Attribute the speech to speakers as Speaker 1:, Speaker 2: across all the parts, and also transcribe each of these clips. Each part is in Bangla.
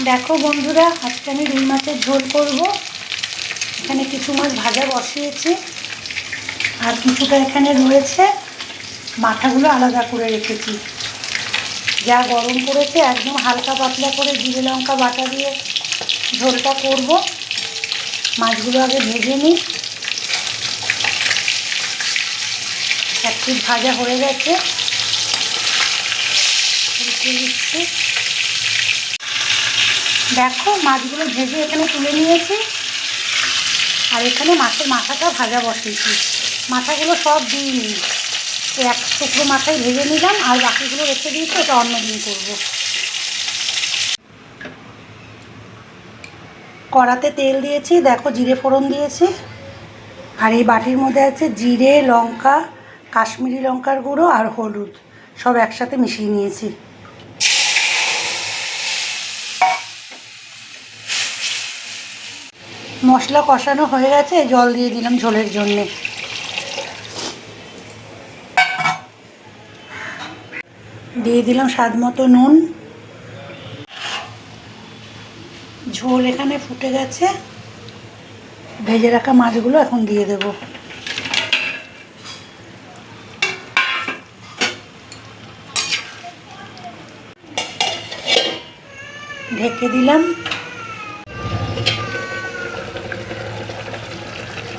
Speaker 1: দেখো বন্ধুরা, আজকে আমি রুই মাছের ঝোল করব। এখানে কিছু মাছ ভাজা বসিয়েছি, আর কিছুটা এখানে রয়েছে, মাথাগুলো আলাদা করে রেখেছি। যা গরম করেছে একদম হালকা পাতলা করে জিরে লঙ্কা বাটা দিয়ে ঝোলটা করব। মাছগুলো আগে ভেজে নিই। এক পিঠ ভাজা হয়ে গেছে, দিচ্ছি। দেখো মাছগুলো ভেজে এখানে তুলে নিয়েছি, আর এখানে মাছের মাথাটা ভাজা বসিয়েছি। মাথাগুলো সব দিইনি, এক টুকরো মাথায় ভেজে নিলাম, আর বাকিগুলো রেখে দিয়েছি, ওটা অন্যদিন করবো। কড়াতে তেল দিয়েছি, দেখো জিরে ফোড়ন দিয়েছি, আর এই বাটির মধ্যে আছে জিরে, লঙ্কা, কাশ্মীরি লঙ্কার গুঁড়ো আর হলুদ, সব একসাথে মিশিয়ে নিয়েছি। মশলা কষানো হয়ে গেছে, জল দিয়ে দিলাম ঝোলের জন্যে। দিয়ে দিলাম স্বাদ মতো নুন। ঝোল এখানে ফুটে গেছে, ভেজে রাখা মাছগুলো এখন দিয়ে দেব। ঢেকে দিলাম,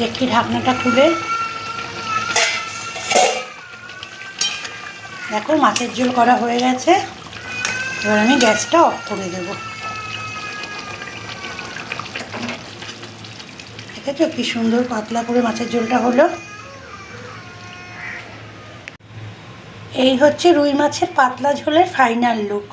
Speaker 1: দেখি ঢাকনাটা খুলে। দেখো মাছের ঝোল করা হয়ে গেছে, এবার আমি গ্যাসটা অফ করে দেব। দেখেছো কি সুন্দর পাতলা করে মাছের ঝোলটা হলো। এই হচ্ছে রুই মাছের পাতলা ঝোলের ফাইনাল লুক।